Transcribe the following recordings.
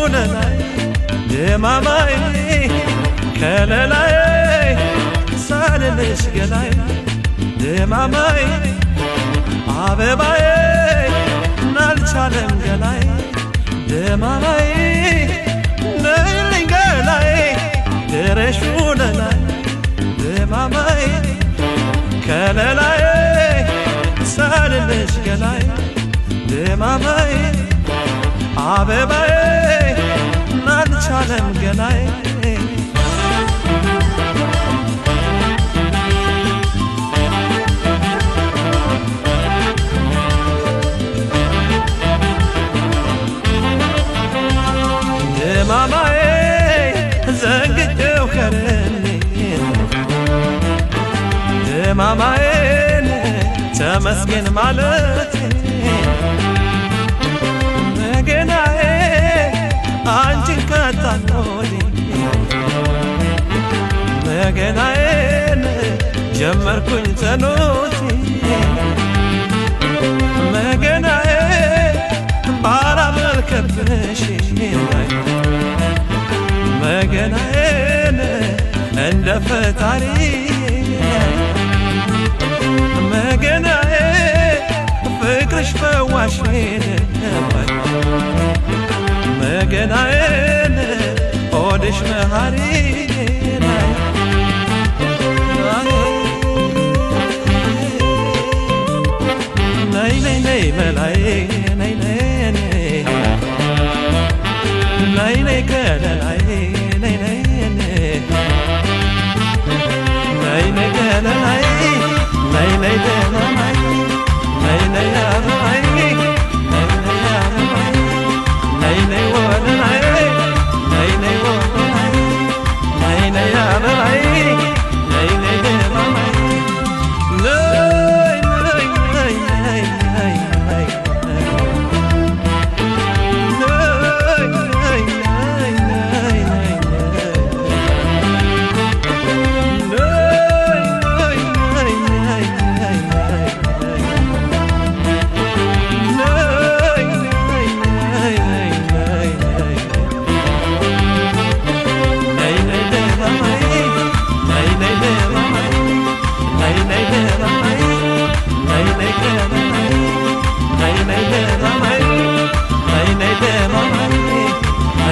ሹለላይ ድማማይ ከለላይ ሳልልሽ ገላይ ድማማይ አበባዬ ናልቻለም ገላይ ድማማይ ነይልኝ ገላይ ድረሽ ሹለላይ ድማማይ ከለላይ ሳልልሽ ገላይ ድማማይ አበባዬ ናልቻለም ገላይ ድማማዬ ዘንግቼው ከረኔ ድማማዬን ተመስገን ማለቴ ገናዬ አንቺን ካጣኖሌ መገናዬን ጀመርኩኝ ጸሎቴ መገናዬ ባላመልከብሽ መገናዬን እንደ ፈጣሪ መገናዬ ፍቅርሽ ፈዋሽ ነበር መገናዬን ሆድሽ መሃሪ ነይ ነይ ነይ መላይ ነይ ነይ ነይ ነይ ከለላይ ነይ ነይ ነይ ነይ ከለላይ ነይ ነይ ደማማይ ነይ ነይ አበባይ ነይ ነይ አበባይ ነይ ነይ ወለላይ ነይ ነይ ወለላይ ነይ ነይ አበባይ ነይ ነይ ደማማይ ነይ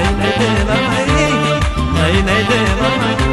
ነይ ነይ ነይ ነይ ነይ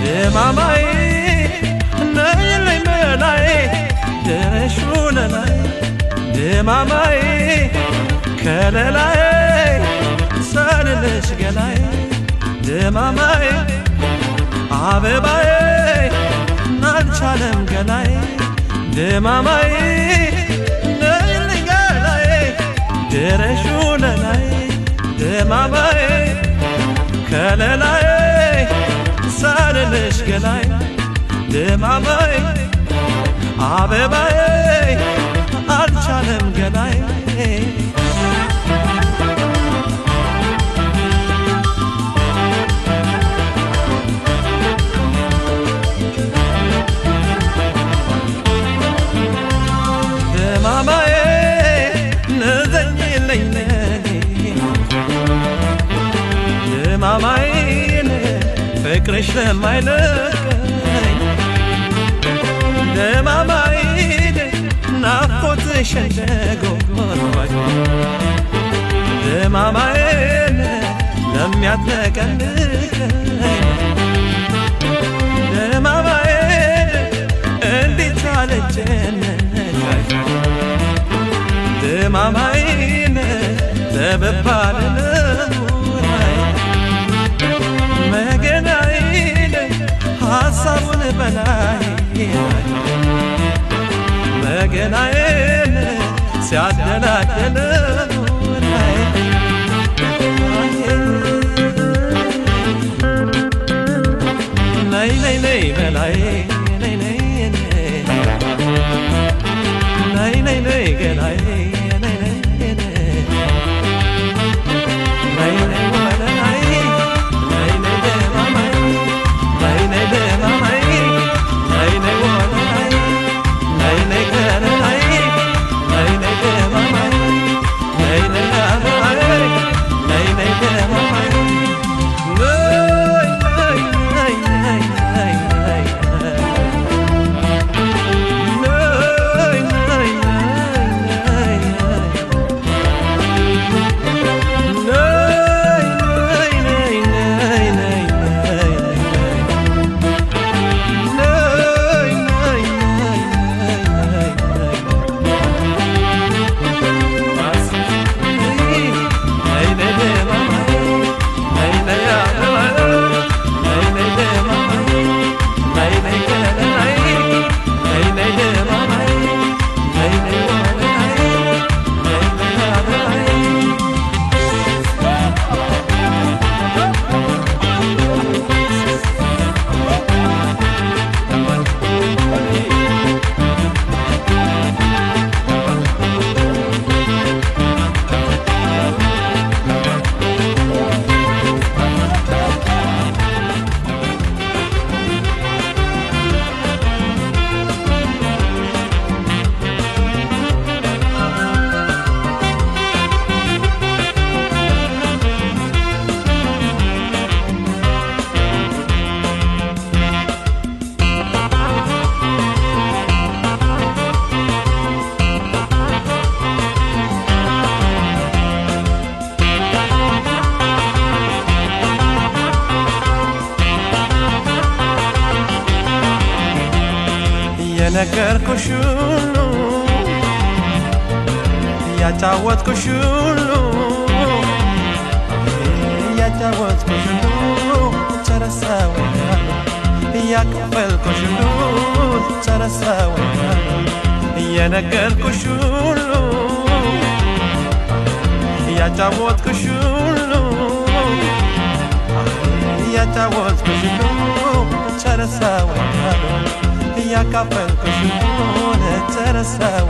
ድማማይ ነይልኝ መላይ ድረሽ ሹለላይ ድማማይ ከለላይ ሳልልሽ ገላይ ድማማይ አበባዬ ናልቻለም ገላይ ድማማይ ነይልኝ ገላይ ድረሽ ሹለላይ ድማማይ ከለላይ ሳልልሽ ገላይ ድማማይ አበባዬ አልቻለም ገላይ ድማማዬ ንዘኝልኝ ለኔ ድማማዬን ፍቅርሽ ለማይለቀኝ ድማማዬን ናፍቆትሽ እንደጎርባኝ ድማማዬን ለሚያጥለቀልቀኝ ድማማዬን እንዴት አለጨነቀኝ ድማማዬን ተበባለ መገናዬን ሲያደላደለው ነይ ነይ ነይ በላይ ነይ ነይ ነይ ነይ ነይ ገላይ ነይ ነይ ነይ ነይ ወለላይ ነይ ነይ ደማማይ ነይ ነይ ደማማይ ነይ ነይ ወለላይ ነይ ነይ ገላይ ነይ ነይ ደማማይ ነይ ነይ አባይ ነይ ነይ ደማማይ የነገርኩሽ ሁሉ ያጫወትኩሽ ሁሉ ያጫወትኩሽ ሁሉ ተረሳው ያከፈልኩሽ ሁሉ ተረሳው የነገርኩሽ ሁሉ ያጫወትኩሽ ሁሉ ያጫወትኩሽ ሁሉ ተረሳው ያካፈልኩሽ ሆነ ተረሳው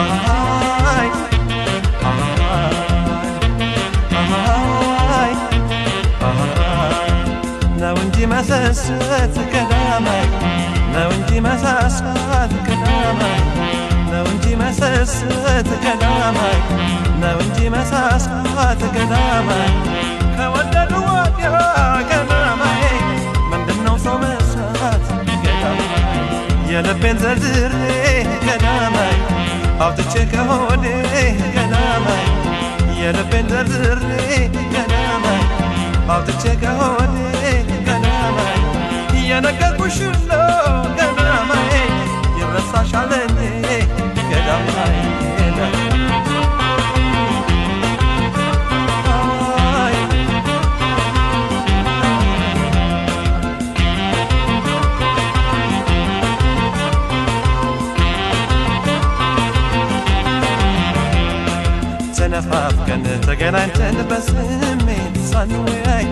አይ አይ ነው እንጂ መሰሰት ቀዳማይ ነው እንጂ መሳሳት ቀዳማይ ነው እንጂ መሰሰት ቀዳማይ ነው እንጂ መሳሳት ቀዳማይ ከወደዱ ወዲያ ቀዳማይ ምንድነው ሰው መስራት ቀዳማይ የልቤን ዘርዝሬ ቀዳማይ አውጥቼ ከሆዴ ቀዳማይ የልቤን ዘርዝሬ ቀዳማይ አውጥቼ ከሆዴ ቀዳማይ የነገርኩሽ ሁሉ ቀዳማይ ይረሳሻል እንጂ ቀዳማይ ተነፋፍቀን ተገናኝተን በስሜት ሳንወያይ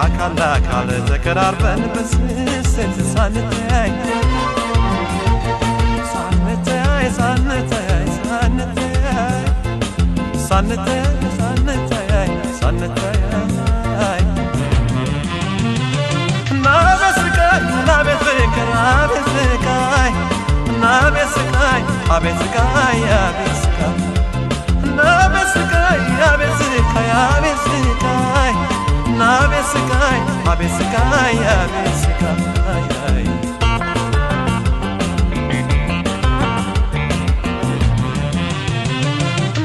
አካል ለአካል ተቀራርበን በስስት ሳንተያይ ሳንተያይ ሳንተያይ ሳንተያይ ሳንተያይ ሳንተያይ ሳንተያይ ናቤት ስቃይ ናቤት ፍቅር አቤት ስቃይ ናቤት ስቃይ አቤት ስቃይ አቤት ስቃይ ናቤት ስቃይ አቤት ስቃይ አቤት ስቃይ ናቤት ስቃይ አቤት ስቃይ አቤት ስቃይ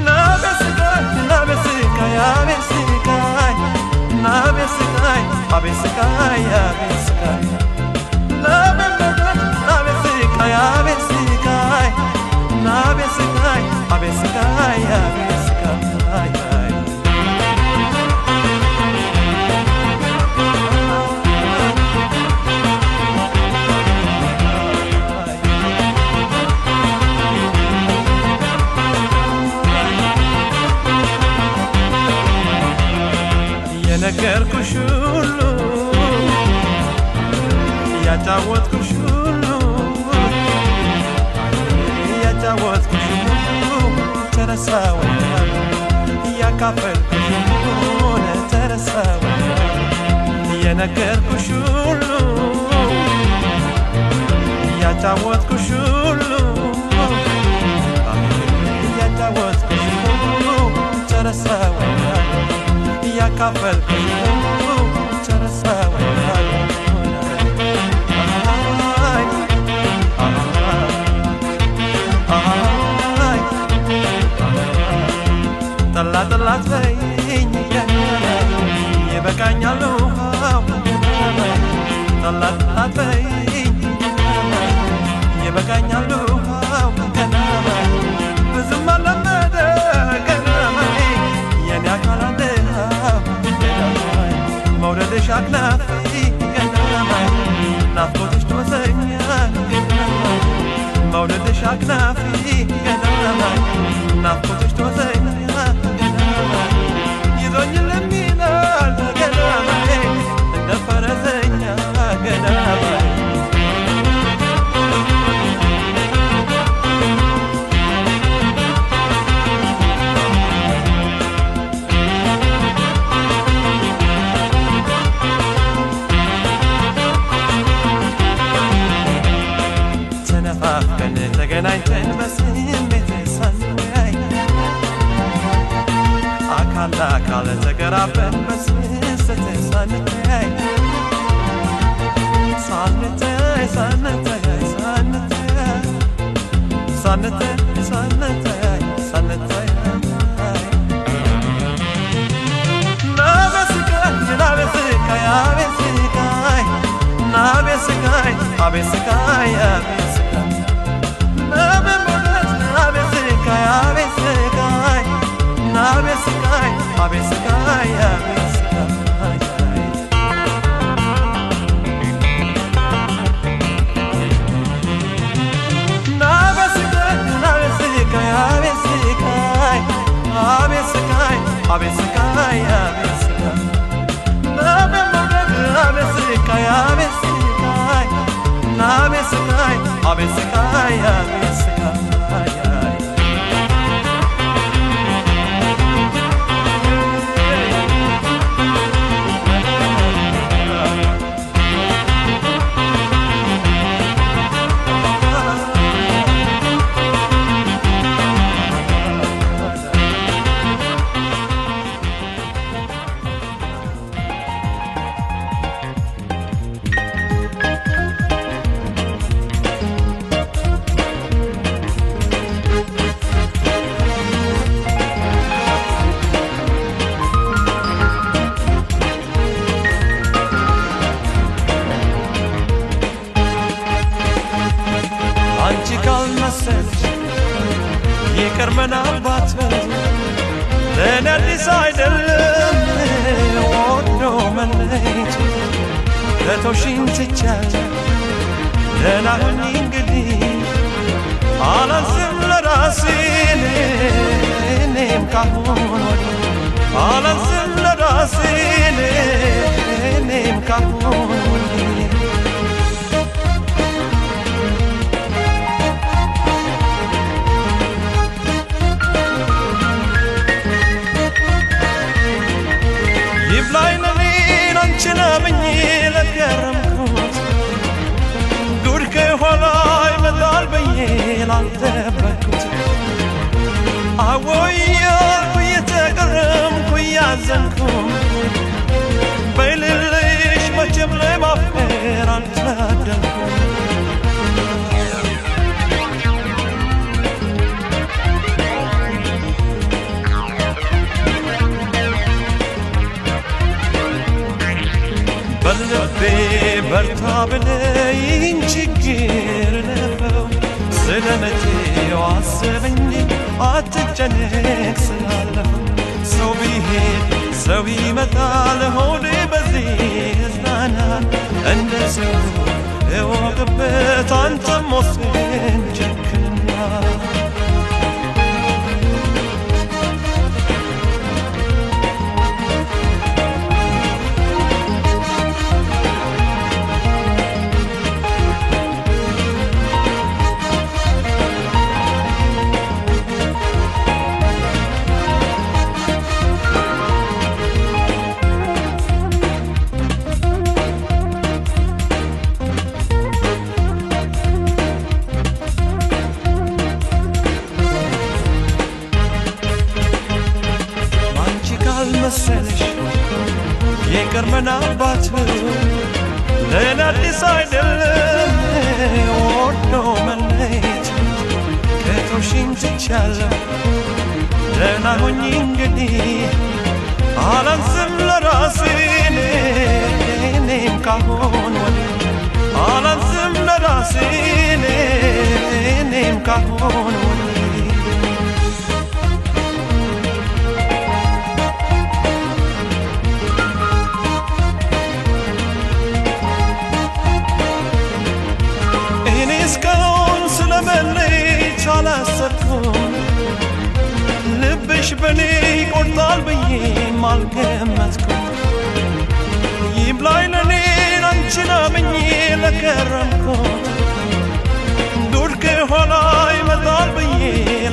ናቤት ስቃይ ናቤት ስቃይ አቤት ስቃይ ናቤት ስቃይ አቤት ስቃይ አቤት ስቃይ ናቤት ስቃይ አቤት ስቃይ ናቤት ስቃይ አቤት ስቃይ አቤት ስቃይ ያጫወትኩሽ ሁሉ ያጫወትኩሽ ሁሉ ተረሳ ወይ ያካፈልኩሽ ሁሉ ተረሳ ወይ የነገርኩሽ ሁሉ ያጫወትኩሽ ሁሉ ያጫወትኩሽ ሁሉ ተረሳ ወይ ያካፈልኩሽ ሁሉ ተረሳ ወይ ጠላት በይኝ ይበቃኛል ጠላት በይኝ ይበቃኛል ብዙም አለመደ ገናማይ የኔ አካላንደ መውደድሽ አክናፊ ገናማይ ናፍቆትሽ ትወሰኛ ገናማይ መውደድሽ አክናፊ ገናማይ ናፍቆትሽ ትወሰኛ ይዞኝ ለሚላል ገናማይ እንደ ፈረሰኛ ገናማይ ተነፋፍቀን ተገናኝተን በስሜት ሳንለያይ አካል ለአካል ተገራበን በስስት ሳንተያይ ሳንተያይ ሳንተያይ ሳንተያይ ሳንተያይ ሳንተያይ ሳንተያይ ናበስቃይ አቤስቃይ ናበስቃይ አቤስቃይ አቤስቃይ ናበሞለት አቤስቃይ አቤስቃይ ናበስቃይ አቤስቃይ አቤስቃይ ናበስቃይ ናበስቃይ አቤስቃይ አቤስቃይ አቤስቃይ አቤስቃይ ናበሞለት አቤስቃይ አቤስቃይ ናበስቃይ አቤስቃይ አቤስቃይ ይቅርመን አባት ለእኔ አዲስ አይደለም ወዶ መለየት ለተውሽኝ ትቻለሁ ደህና ሁኚ እንግዲህ አላንስም ለራሴ እኔም ካሁን ወዲህ አላንስም ለራሴ እኔም ካሁን ወዲህ ይብላኝ ለኔን አንቺን አምኜ ለገረምኩት ጉድ ከኋላ ይመጣል ብዬ ላልጠበቅኩት አዎይ እያልኩ እየተገረምኩ እያዘንኩ በይልልሽ መቼም ለማፍቀር አልታደልኩም በልቤ በርታ ብለኝ ችግር ለፈው ስለመቼው አስበኝ አትጨነቅ ስላለፈው ሰው ቢሄድ ሰው ይመጣል ሆዴ በዚህ እዝናናል እንደ ሰው እወቅበት አንተም ወስን ጨክና ምናባቱ ለእኔ አዲስ አይደለም ወዶ መለየት ከቶሽኝ ትቻለሁ ደህና ሁኚ እንግዲህ አላንስም ለራሴ እኔም ካሁን ወዲህ አላንስም ለራሴ እኔም ካሁን ወዲህ እስካሁን ስለመለየት አላሰብኩም ልብሽ በኔ ይቆርጣል ብዬም አልገመትኩም ይብላኝ ለኔ አንቺን አምኜ ለከረምኩት ዱር ከኋላ ይመጣል ብዬ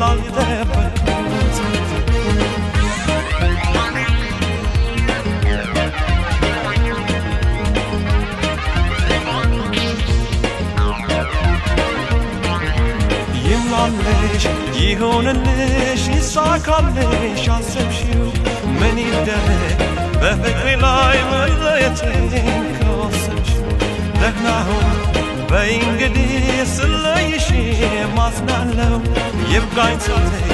ላልጠበቅኩት ይምላለሽ ይሆንልሽ ይሳካልሽ አሰብሽው ምን ይደረግ በፍቅሬ ላይ መለየቴን ከወሰንሽው ደህና ሁን በይ እንግዲህ ስለይሽ ማዝናለው ይብቃኝ ሳትይ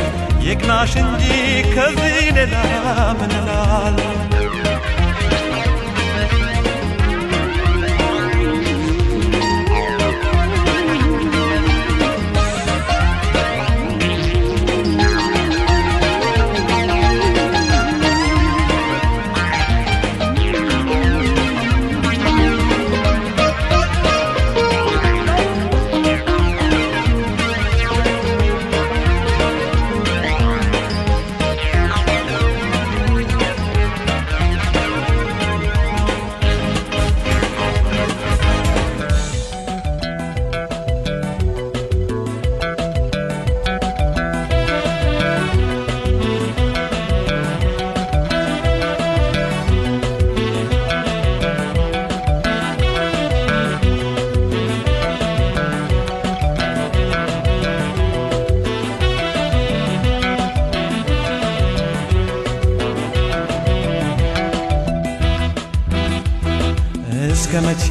ይቅናሽ እንጂ ከዚህ ሌላ ምን እላለሁ እስከ መቼ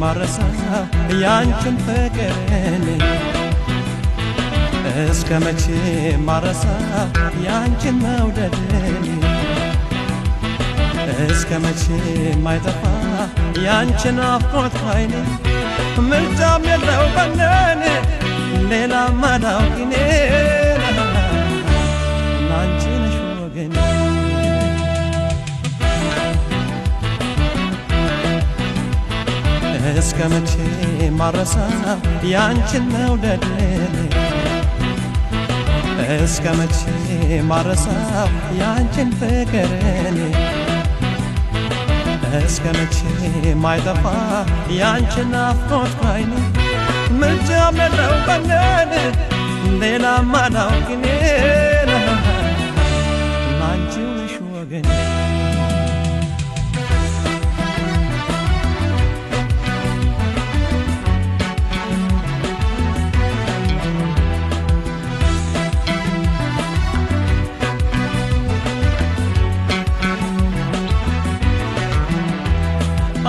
ማረሳ ያንቺን ፍቅርን እስከ መቼ ማረሳ ያንቺን መውደድን እስከ መቼ ማይጠፋ ያንቺን አፍቆት ካይኔ ምርጫም የለው በነን ሌላ ማዳውቂኔ ናንቺ ነሽ ወገኔ እስከ መቼ ማረሳ ያንቺን መውደድን እስከ መቼ ማረሳ ያንቺን ፍቅርን እስከ መቼ ማይጠፋ ያንቺን ናፍቆት ካይኔ ምርጫም የለው በነን ሌላ ማዳውቂኔ ናንቺ ነሽ ወገኔ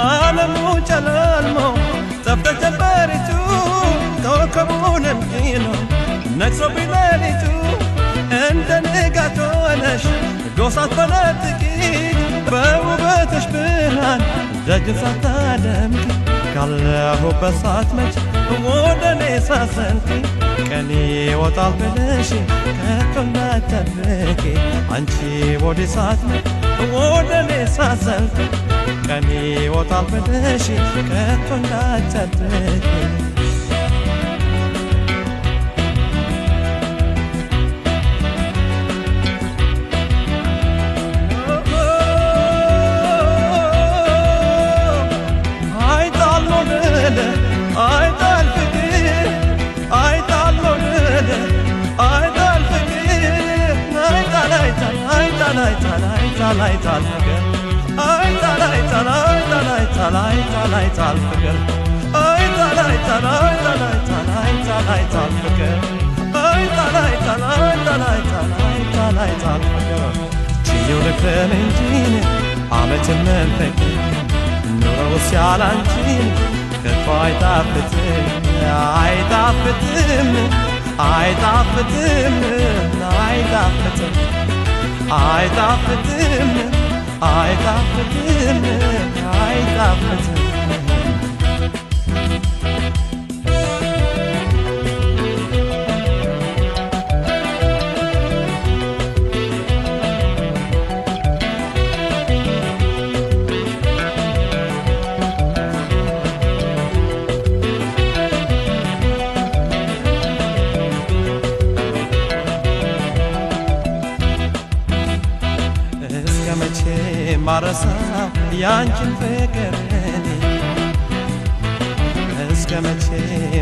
ዓለሙ ጨለልሞ ጠፍተ ጀመሪቱ ኮከቡን እምኪኖ ነግሶ ቢሌሊቱ እንደ ንጋት ሆነሽ ጎሳት በለጥቂት በውበትሽ ብርሃን ደጅን ሳታደምቂ ካለሁበት ሳትመጪ ወደ እኔ ሳትዘልቂ ቀኔ ይወጣል ብለሽ ከቶ እንዳትጠብቂ አንቺ ወዲህ ሳትመጪ ወደ እኔ ሳትዘልቂ ቀኔ ይወጣል ብለሽ ከቶ እንዳትጠብቂ አይጣል ፍቅር አይጣል መውደድ አይጣል ፍቅር አይጣል አይጣል አይጣል አይጣል አይጣል አይጣል ፍቅር አይጣል አይጣል አይጣል አይጣል አይጣል አይጣል ፍቅር አይጣል አይጣል አይጣል አይጣል አይጣል አይጣል ፍቅር አይጣል አይጣል አይጣል አይጣል አይጣል አይጣል ፍቅር ችዬው ልክረም እንጂ ዓመትን መንፈቅ ሲያላንቺን ከቶ አይጣፍጥም አይጣፍጥም አይጣፍጥም አይጣፍጥም አይጣፍጥም አይጣፍጥም አይጣፍጥም መቼ ማረሳው ያንቺን ፍቅር እኔ እስከ መቼ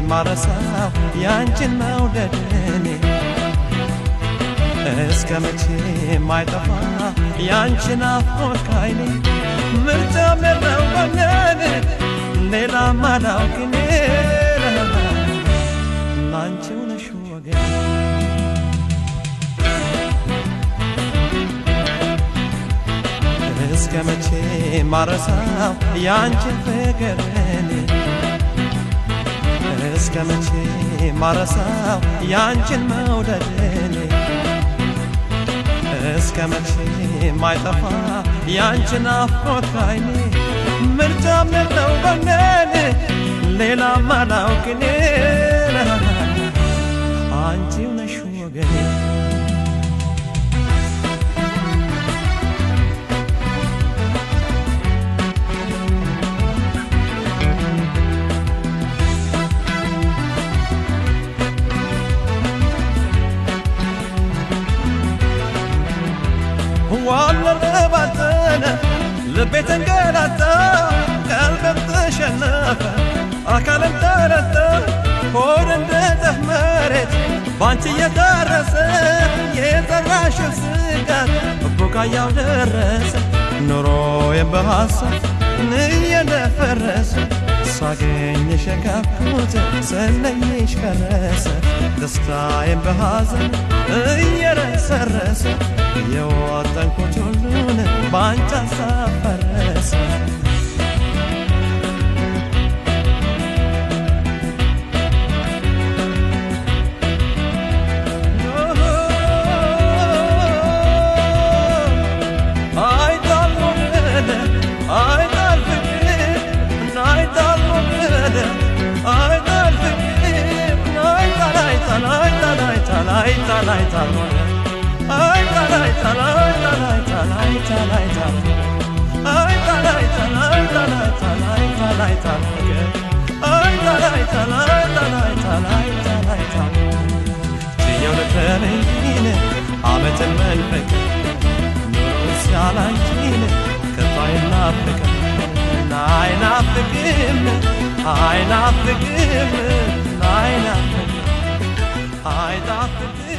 ማረሳው ያንቺን መውደድ እኔ እስከ መቼ ማይጠፋ ያንቺን ናፍቆት ካይኔ ምርጫም የለው በነን ሌላ ማላውቅ እኔ ላንቺው ነሽ ወገኔ እስከ መቼ ማረሳው ያንቺን ፍቅር እኔ እስከ መቼ ማረሳው ያንቺን መውደድ እኔ እስከ መቼ ማይጠፋ ያንቺን ናፍቆት ካይኔ ምርጫም የለው በነን ሌላም አላውቅ እኔ አንቺው ነሽ ወገኔ ዋለባተነ ልቤ ተንገላታ ቀልቤም ተሸነፈ አካልም ተረታ ሆድ እንደ ጠፍ መሬት ባንቺ እየታረሰ የጠራሽው ስጋት ቡቃያው ደረሰ ኑሮዬም በሐሳብ እየደፈረሰ ሳገኝሽ የካብኩት ስለይሽ ፈረሰ ደስታዬም በሐዘን እየረሰረሰ የወጠንኩት ሁሉን ባንቺ ሐሳብ ፈረሰ ዓመትን መንፈቅ ኑሮ ሲያላንቺን ከቶ አይናፍቅም አይናፍቅም አይናፍቅም አይናፍቅም አይጣፍጥም